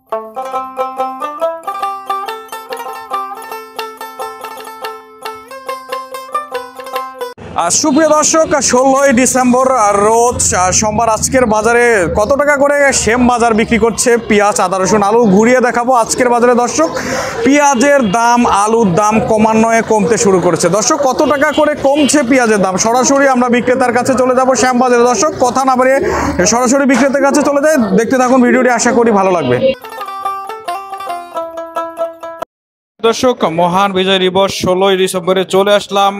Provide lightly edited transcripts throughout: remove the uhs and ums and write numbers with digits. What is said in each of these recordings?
সুপ্রিয় দর্শক, 16ই ডিসেম্বর রোজ সোমবার। আজকের বাজারে কত টাকা করে সেম বাজার বিক্রি করছে পেঁয়াজ, আদা, রসুন, আলু ঘুরিয়ে দেখাবো আজকের বাজারে। দর্শক, পেঁয়াজের দাম, আলুর দাম ক্রমান্বয়ে কমতে শুরু করেছে। দর্শক, কত টাকা করে কমছে পেঁয়াজের দাম সরাসরি আমরা বিক্রেতার কাছে চলে যাব শ্যাম বাজারে। দর্শক, কথা না বাড়িয়ে সরাসরি বিক্রেতার কাছে চলে যায়। দেখতে থাকুন ভিডিওটি, আশা করি ভালো লাগবে। দর্শক, মহান বিজয় দিবস 16ই ডিসেম্বরে চলে আসলাম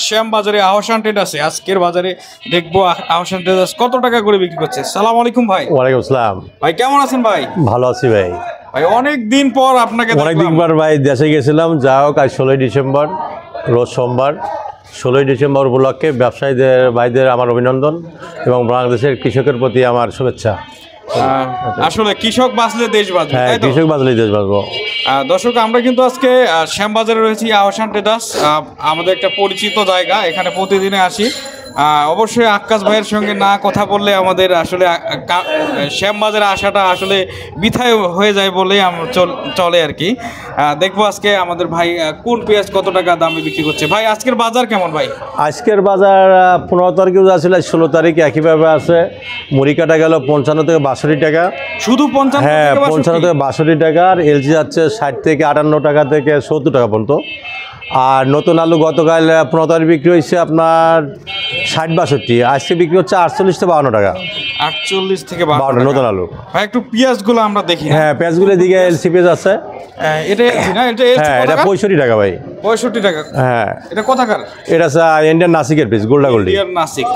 শ্যাম বাজারে আহসান ট্রেডার্সে। আজকের বাজারে দেখবো আহসান ট্রেডার্স কত টাকা করে বিক্রি করছে। সালাম আলাইকুম ভাই। ওয়ালাইকুম আসসালাম ভাই, কেমন আছেন ভাই? ভালো আছি ভাই। ভাই, অনেক দিন পর আপনাকে অনেকদিন পর ভাই দেশে গেছিলাম। যা হোক, আজ 16ই ডিসেম্বর রোজ সোমবার। 16ই ডিসেম্বর উপলক্ষে ব্যবসায়ীদের ভাইদের আমার অভিনন্দন এবং বাংলাদেশের কৃষকের প্রতি আমার শুভেচ্ছা। আসলে কৃষক বাঁচলে দেশ বাঁচবে। হ্যাঁ, কৃষক বাঁচলে দেশ বাঁচবো। দর্শক, আমরা কিন্তু আজকে শ্যামবাজারে রয়েছি আহসান ট্রেডার্স, আমাদের একটা পরিচিত জায়গা। এখানে প্রতিদিনে আসি। অবশ্যই আক্কাস ভাইয়ের সঙ্গে না কথা বললে আমাদের আসলে শ্যামবাজারে আসাটা আসলে বৃথায় হয়ে যায় বলেই চলে আর কি। দেখবো আজকে আমাদের ভাই কোন পেঁয়াজ কত টাকা দামে বিক্রি করছে। ভাই, আজকের বাজার কেমন ভাই? আজকের বাজার 15 তারিখেও যাচ্ছিল, 16 তারিখ একইভাবে আছে। মুড়ি কাটা গেল 55 থেকে 62 টাকা। শুধু 55? হ্যাঁ, 55 থেকে 62 টাকা। আর এলজি যাচ্ছে 60 থেকে 58 টাকা থেকে 70 টাকা পর্যন্ত। আর নতুন আলু গতকাল 15 তারিখ বিক্রি হয়েছে আপনার 60-62, আজকে বিক্রি হচ্ছে 48 থেকে 52 টাকা। 48 থেকে 52 নতুন আলু। ভাই, একটু পেঁয়াজগুলো আমরা দেখি। হ্যাঁ, পেঁয়াজগুলো দিকে এলসি পেঁয়াজ আছে। এটা না, এটা 65 টাকা ভাই। 65 টাকা? হ্যাঁ। এটা কোথাকার? এটা ইন্ডিয়ান নাসিকের পিস, গোল্ডা গোল্ডি। ইন্ডিয়ান নাসিক।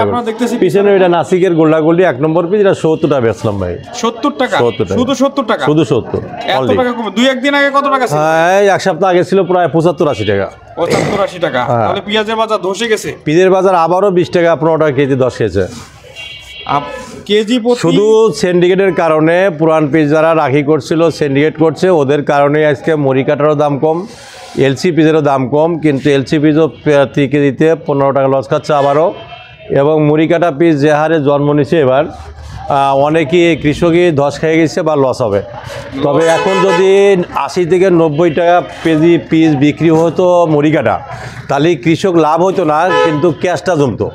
আপনারা দেখতেছি পিছনে এটা নাসিকের গোল্ডা গোল্ডি 1 নম্বর পিস। এটা 70 টাকা বেচলাম ভাই। 70 টাকা? 70 টাকা। শুধু 70 টাকা? শুধু 70। এত টাকা কম? 2-1 দিন আগে কত টাকা ছিল? হ্যাঁ, এক সপ্তাহ আগে ছিল প্রায় 75-80 টাকা। 75-80 টাকা। তাহলে পেঁয়াজের বাজার ধসে গেছে। পেঁয়াজের বাজার আবারও 20 টাকা 15 টাকা কেজি 10 খেয়েছে। কেজি শুধু সিন্ডিকেটের কারণে পুরান পিস যারা রাখি করছিল, সিন্ডিকেট করছে, ওদের কারণে আজকে মুড়ি কাটারও দাম কম, এলসি পিসেরও দাম কম। কিন্তু এলসি পিসও প্রতি কেজিতে 15 টাকা লস খাচ্ছে আবারও। এবং মুড়ি কাটা পিস যে হারে জন্ম নিচ্ছে এবার, অনেকেই কৃষকই ধস খেয়ে গেছে বা লস হবে। তবে এখন যদি 80 থেকে 90 টাকা কেজি পিস বিক্রি হতো মুড়ি কাটা, তাহলে কৃষক লাভ হতো না, কিন্তু ক্যাশটা জমতো।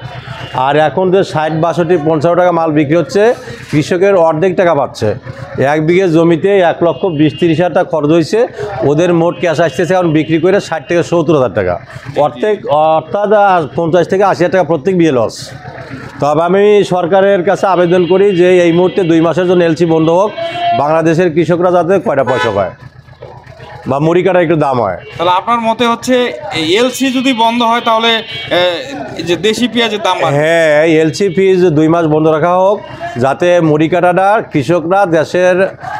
আর এখন যে 60, 62, 50 টাকা মাল বিক্রি হচ্ছে, কৃষকের অর্ধেক টাকা পাচ্ছে। 1 বিঘে জমিতে 1,20,30,000 টাকা খরচ হয়েছে, ওদের মোট ক্যাশ আসতেছে এখন বিক্রি করে 60 থেকে 70,000 টাকা। অর্থাৎ 50 থেকে 80,000 টাকা প্রত্যেক বিঘে লস। তবে আমি সরকারের কাছে আবেদন করি যে এই মুহূর্তে 2 মাসের জন্য এলসি বন্ধ হোক, বাংলাদেশের কৃষকরা যাতে কয়টা পয়সা পায় বা মুড়ি কাটা একটু দাম হয়। তাহলে আপনার মতে হচ্ছে এলসি যদি বন্ধ হয় তাহলে যে দেশি পেঁয়াজের দাম বাড়বে? হ্যাঁ, এলসি পিস 2 মাস বন্ধ রাখা হোক, যাতে মুড়ি কাটাটা কৃষকরা, দেশের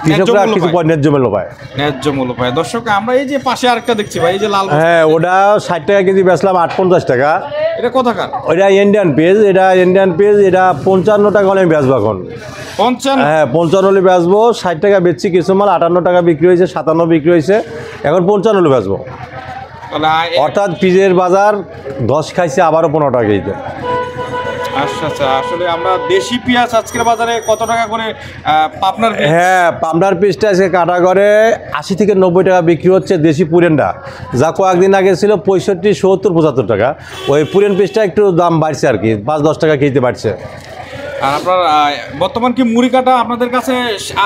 কৃষকরা কিছু ন্যায্য মূল্য পায়। ন্যায্য মূল্য পায়। দর্শক, আমরা এই যে পাশে আরেকটা দেখছি ভাই, এই যে লাল। হ্যাঁ, ওটা 60 টাকা কেজি বেচলাম, 58 টাকা। এটা কোথাকার? ওইটা ইন্ডিয়ান পেজ। এটা ইন্ডিয়ান পেজ। এটা 55 টাকা হলে আমি বেচবো এখন। 55? হ্যাঁ, 55 হলে বেচবো। 60 টাকা বেচছি, কিছু মাল 58 টাকা বিক্রি হয়েছে, 57 বিক্রি হয়েছে, এখন 55 হলে বেচবো। অর্থাৎ পিজের বাজার 10 খাইছে, আবারও 15 টাকা কেজিতে। আচ্ছা, আসলে আমরা দেশি পেঁয়াজ আজকের বাজারে কত টাকা করে পাবনার? হ্যাঁ, পাবনার পিসটা আজকে কাটা করে 80 থেকে 90 টাকা বিক্রি হচ্ছে দেশি পুরেনটা, যা কয়েকদিন আগে ছিল 65, 70, 75 টাকা। ওই পুরেন পিসটা একটু দাম বাড়ছে আর কি, 5-10 টাকা কেজিতে বাড়ছে। আর আপনার বর্তমান কি মুড়ি কাটা আপনাদের কাছে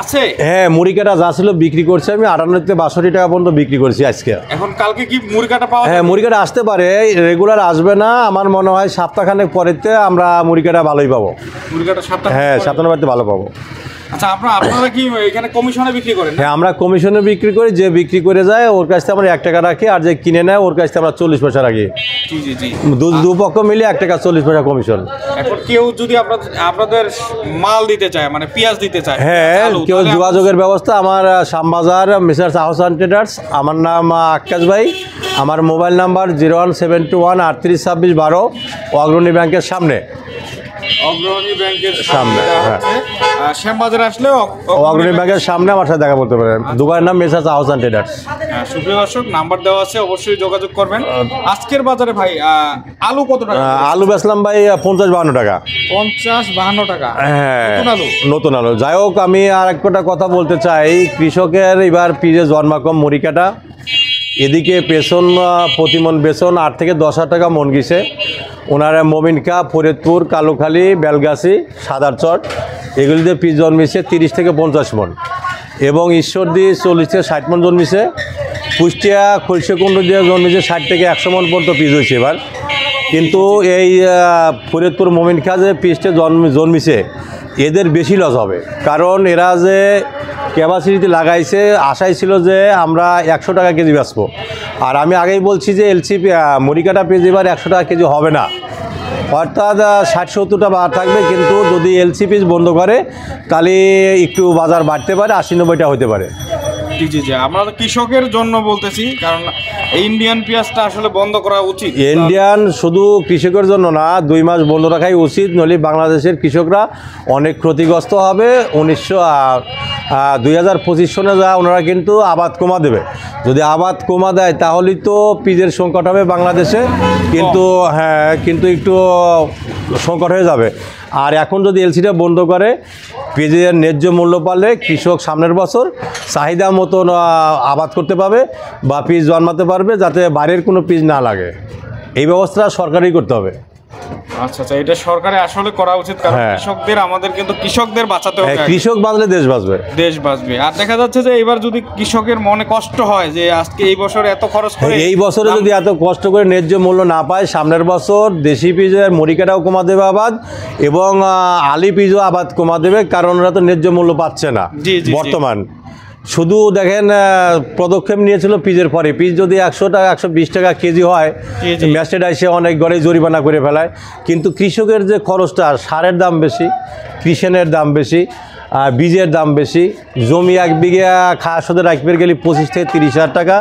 আছে? হ্যাঁ, মুড়ি কাটা যা ছিল বিক্রি করছি আমি 58 থেকে 62 টাকা পর্যন্ত বিক্রি করছি আজকে। এখন কালকে কি মুড়ি কাটা পাওয়া যাবে? হ্যাঁ, মুড়ি কাটা আসতে পারে, রেগুলার আসবে না। আমার মনে হয় সপ্তাহখানেক পরেতে আমরা মুড়ি কাটা ভালোই পাবো। মুড়ি কাটা সপ্তাহ? হ্যাঁ, সপ্তাহের বাড়িতে ভালো পাবো। আচ্ছা, আপনারা কি এখানে কমিশনে বিক্রি করেন? হ্যাঁ, আমরা কমিশনে বিক্রি করি। যে বিক্রি করে যায় ওর কাছ থেকে আমরা 1 টাকা রাখি, আর যে কিনে নেয় ওর কাছ থেকে আমরা 40 পয়সা রাখি। জি। দুপক্ষ মিলে 1 টাকা 40 পয়সা কমিশন। এখন কেউ যদি আপনাদের মাল দিতে চায়, মানে পেঁয়াজ দিতে চায়, হ্যাঁ, কেউ যোগাযোগের ব্যবস্থা, আমার শ্যামবাজার মেসার্স আহসান ট্রেডার্স। আমার নাম আক্কাস ভাই। আমার মোবাইল নাম্বার 01721 3826 12, অগ্রণী ব্যাংকের সামনে। অগ্রণী ব্যাংকের সামনে। হ্যাঁ, শ্যামবাজারে আসলে অগ্রণী ব্যাংকের সামনে আমার সাথে দেখা করতে পারেন। দোকানের নাম মেসার্স আহসান ট্রেডার্স। হ্যাঁ, সুপ্রিয় দর্শক, নাম্বার দেওয়া আছে, অবশ্যই যোগাযোগ করবেন। আজকের বাজারে ভাই আলু কত টাকা? আলু বেচলাম ভাই 50-52 টাকা। 50-52 টাকা। হ্যাঁ, নতুন আলু। নতুন আলু। যাই হোক, আমি আর একটা কথা বলতে চাই, কৃষকের এবার পিজে জন্মা কম, মুড়ি কাটা। এদিকে বেসন প্রতিমন বেসন 8 থেকে 10 হাজার টাকা মন গেছে। ওনারা মমিনকা, ফরিদপুর, কালুখালী, বেলগাছি, সাদারচট এগুলিতে পিস জন্মেছে 30 থেকে 50 মন, এবং ঈশ্বরদী 40 থেকে 60 মন জন্মেছে। কুষ্টিয়া, খলসিকুণ্ড দিয়ে জন্মেছে 60 থেকে 100 মন পর্যন্ত পিস হয়েছে এবার। কিন্তু এই ফরিদপুর মমিনকা যে পিসটা জন্মেছে এদের বেশি লস হবে, কারণ এরা যে ক্যাপাসিটিতে লাগাইছে, আশাই ছিল যে আমরা 100 টাকা কেজি বেচবো। আর আমি আগেই বলছি যে এলসি মুড়ি কাটা পেঁয়াজ এবার 100 টাকা কেজি হবে না, অর্থাৎ 60-70 টাকা থাকবে। কিন্তু যদি এলসি পিস বন্ধ করে তাহলে একটু বাজার বাড়তে পারে, 80-90 হতে পারে। জি জি জি, আমরা তো কৃষকের জন্য বলতেছি, কারণ ইন্ডিয়ান পেঁয়াজটা আসলে বন্ধ করা উচিত। ইন্ডিয়ান শুধু কৃষকের জন্য না, 2 মাস বন্ধ রাখাই উচিত, নইলে বাংলাদেশের কৃষকরা অনেক ক্ষতিগ্রস্ত হবে। 2025 সনে যা ওনারা কিন্তু আবাদ কমা দেবে। যদি আবাদ কমা দেয় তাহলেই তো পিজের সংকট হবে বাংলাদেশে, কিন্তু হ্যাঁ, কিন্তু একটু সংকট হয়ে যাবে। আর এখন যদি এলসিটা বন্ধ করে, পেঁয়াজের ন্যায্য মূল্য পালে কৃষক সামনের বছর চাহিদা মতন আবাদ করতে পারবে বা পিস জন্মাতে পারবে, যাতে বাইরের কোনো পিস না লাগে। এই ব্যবস্থা সরকারই করতে হবে। আচ্ছা আচ্ছা, এটা সরকারে আসলে করা উচিত, কারণ কৃষকদের, আমাদের কিন্তু কৃষকদের বাঁচাতে হবে। কৃষক বাঁচলে দেশ বাঁচবে, দেশ বাঁচবে। আর দেখা যাচ্ছে যে এবার যদি কৃষকের মনে কষ্ট হয় যে আজকে এই বছর এত খরচ করে, এই বছরে যদি এত কষ্ট করে ন্যায্য মূল্য না পায়, সামনের বছর দেশি পিজের মরিকাটাও কমা দেবে আবাদ, এবং আলি পিজও আবাদ কমা দেবে, কারণ ওরা তো ন্যায্য মূল্য পাচ্ছে না বর্তমান। শুধু দেখেন পদক্ষেপ নিয়েছিল পিজের পরে, পিস যদি 100 টাকা 120 টাকা কেজি হয়, ম্যাস্টেড এসে অনেক ঘরে জরিমানা করে ফেলায়। কিন্তু কৃষকের যে খরচটা, সারের দাম বেশি, কৃষণের দাম বেশি, বীজের দাম বেশি, জমি 1 বিঘা খাওয়া সাথে রাখবে গেলে 25 থেকে 30 হাজার টাকা,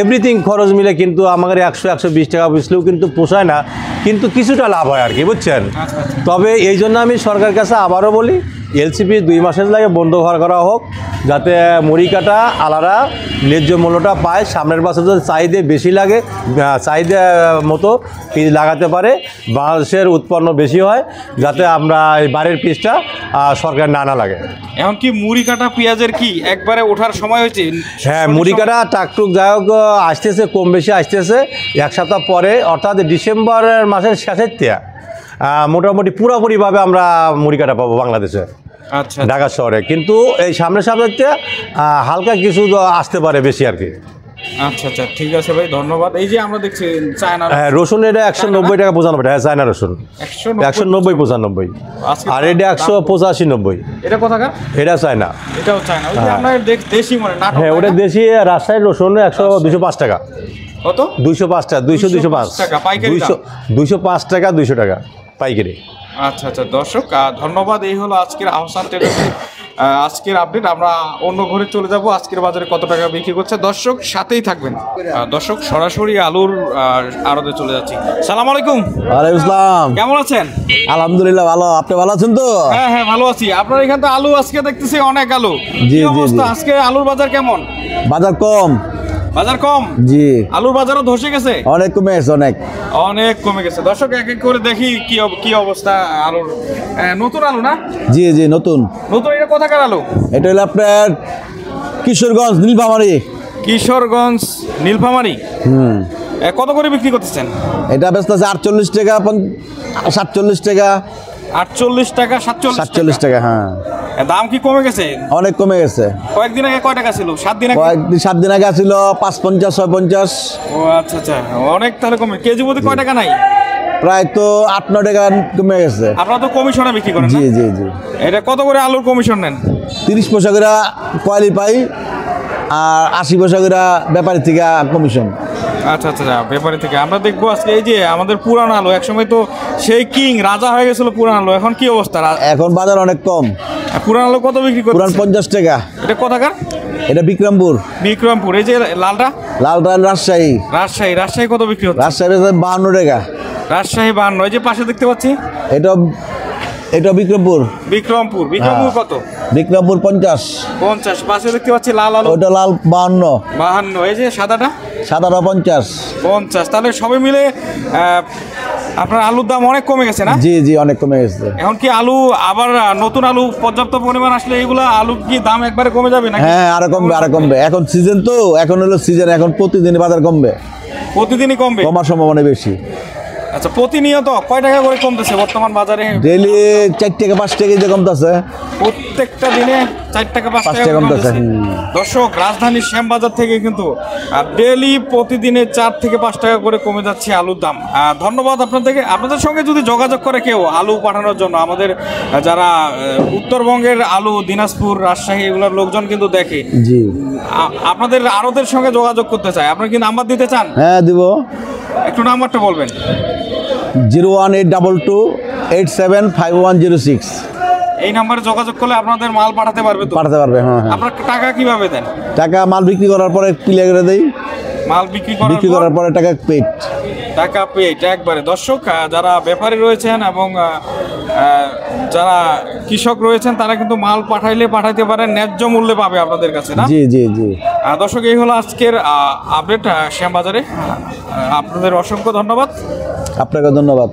এভরিথিং খরচ মিলে কিন্তু আমাদের 100-120 টাকা বেচলেও কিন্তু পোষায় না, কিন্তু কিছুটা লাভ হয় আর কি, বুঝছেন। তবে এই জন্য আমি সরকারের কাছে আবারও বলি, এলসিপি 2 মাসের লাগে বন্ধ করা হোক, যাতে মুড়ি কাটা আলাদা ন্যায্য মূল্যটা পায়। সামনের বছর যদি চাহিদা বেশি লাগে, চাহিদা মতো পিস লাগাতে পারে, বাংলাদেশের উৎপন্ন বেশি হয়, যাতে আমরা এই বাড়ির পিসটা সরকার না লাগে। এখন কি মুড়ি কাটা পেঁয়াজের কি একবারে ওঠার সময় হয়েছে? হ্যাঁ, মুড়ি কাটা টাকটুক যাই হোক আসতেছে, কম বেশি আসতেছে। 1 সপ্তাহ পরে, অর্থাৎ ডিসেম্বরের মাসের শেষের থেকে মোটামুটি পুরোপুরিভাবে আমরা মুড়ি কাটা পাবো বাংলাদেশে, আচ্ছা, ঢাকা শহরে। কিন্তু এই সামনের সপ্তাহে হালকা কিছু আসতে পারে বেশি আর কি। আচ্ছা আচ্ছা, ঠিক আছে ভাই, ধন্যবাদ। এই যে আমরা দেখছি চায়না, হ্যাঁ, রসুন এটা 190 টাকা 95 টাকা, চায়না রসুন 190-95, আর এটা 185-90। এটা কোথাকার? এটা চায়না, এটাও চায়না। ওই যে আমরা দেশি মনে না? হ্যাঁ, ওটা দেশি। রাজশাহীর রসুন 205 টাকা। কত? 205 টাকা, 205 টাকা পাইকারি, 205 টাকা, 200 টাকা পাইকারি। আচ্ছা আচ্ছা দর্শক, ধন্যবাদ। এই হলো আজকের আহসান ট্রেডার্সের আজকের আপডেট। আমরা অন্য ঘরে চলে যাব, আজকের বাজারে কত টাকা বিক্রি করছে। দর্শক সাথেই থাকবেন। দর্শক সরাসরি আলুর আড়তে চলে যাচ্ছি। সালাম আলাইকুম। ওয়ালাইকুম আসসালাম। কেমন আছেন? আলহামদুলিল্লাহ ভালো, আপনি ভালো আছেন তো? হ্যাঁ হ্যাঁ, ভালো আছি। আপনার এখানে তো আলু আজকে দেখতেছি অনেক আলু। জি, কি অবস্থা জি। আজকে আলুর বাজার কেমন? বাজার কম। বাজার কম? জি, আলুর বাজারও ধসে গেছে, অনেক কমে গেছে, অনেক কমে গেছে। দর্শক এক এক করে দেখি কি অবস্থা আলুর। নতুন আলু না? জি জি, নতুন। এটা কোথাকার আলু? এটা হলো আপনার কিশোরগঞ্জ নীলফামারী। কিশোরগঞ্জ নীলফামারী। কত করে বিক্রি করতেছেন? এটা ব্যস্ত আছে 48 টাকা, 47 টাকা। 48 টাকা, 47 টাকা। হ্যাঁ, দাম কি কমে গেছে? অনেক কমে গেছে। কয়েকদিন আগে কয় টাকা ছিল? 7 দিন আগে? 7 দিন আগে ছিল 550, 650। ও আচ্ছা আচ্ছা, অনেক তাহলে কমে। কেজি প্রতি কয় টাকা নাই? প্রায় তো 8-9 টাকা কমে গেছে। আপনারা তো কমিশনে বিক্রি করেন? জি জি জি। এটা কত করে আলুর কমিশন নেন? 30 পয়সা করে কোয়ালি পাই, আর 80 পয়সা করে ব্যাপারী থেকে কমিশন। আচ্ছা আচ্ছা, ব্যাপারী থেকে। আমরা দেখবো আজকে এই যে আমাদের পুরান আলু, একসময় তো সেই কিং রাজা হয়ে গেছিল পুরান আলু, এখন কি অবস্থা? এখন বাজার অনেক কম। পুরান আলু কত বিক্রি করছেন? পুরান 50 টাকা। এটা কোথাকার? এটা বিক্রমপুর। বিক্রমপুর। এই যে লালটা? লালটা রাজশাহী। রাজশাহী কত বিক্রি হচ্ছে? রাজশাহী 52 টাকা। রাজশাহী 52। এই যে পাশে দেখতে পাচ্ছি, এটা এটা বিক্রমপুর। বিক্রমপুর কত? বিক্রমপুর 50। 50। পাশে দেখতে পাচ্ছি লাল আলু। ওটা লাল 52। 52। এই যে সাদাটা? সাদাটা 50। 50। তাহলে সবাই মিলে আপনার আলুর দাম অনেক কমে গেছে না? জি জি, অনেক কমে গেছে। এখন কি আলু আবার নতুন আলু পর্যাপ্ত পরিমাণ আসলে এইগুলা আলু কি দাম একবারে কমে যাবে নাকি? হ্যাঁ, আরো কমবে, আরো কমবে। এখন সিজন তো, এখন হলো সিজন, এখন প্রতিদিনই বাজার কমবে, প্রতিদিনই কমবে? কমার সম্ভাবনা বেশি। আচ্ছা, প্রতিনিয়ত কয় টাকা করে কমতেছে বর্তমান বাজারে? ডেইলি 4 টাকা 5 টাকা যে কমতেছে, প্রত্যেকটা দিনে 4 টাকা 5 টাকা কমতেছে। কমতেছে। দর্শক, রাজধানীর শ্যামবাজার থেকে কিন্তু ডেইলি প্রতিদিনে 4 থেকে 5 টাকা করে কমে যাচ্ছে আলুর দাম। ধন্যবাদ আপনাদের সঙ্গে যদি যোগাযোগ করে কেউ আলু পাঠানোর জন্য, আমাদের যারা উত্তরবঙ্গের আলু, দিনাজপুর, রাজশাহী এগুলোর লোকজন কিন্তু দেখে, জি, আপনাদের আড়তের সঙ্গে যোগাযোগ করতে চায়, আপনারা কি নাম্বার দিতে চান? হ্যাঁ দিব। একটু নাম্বারটা বলবেন। 01822875106। এই নাম্বারে যোগাযোগ করলে আপনাদের মাল পাঠাতে পারবে তো? পাঠাতে পারবে, হ্যাঁ হ্যাঁ। আপনার টাকা কিভাবে দেন? টাকা মাল বিক্রি করার পরে ক্লিয়ার করে দেই। মাল বিক্রি বিক্রি করার পরে টাকা পেড। টাকা পেড একবারে। দর্শক, যারা ব্যাপারী রয়েছেন এবং যারা কৃষক রয়েছেন তারা কিন্তু মাল পাঠাইতে পারেন, ন্যায্য মূল্যে পাবে আপনাদের কাছে না? জি জি জি। দর্শক, এই হলো আজকের আপডেট শ্যামবাজারে। আপনাদের অসংখ্য ধন্যবাদ। আপনাকে ধন্যবাদ।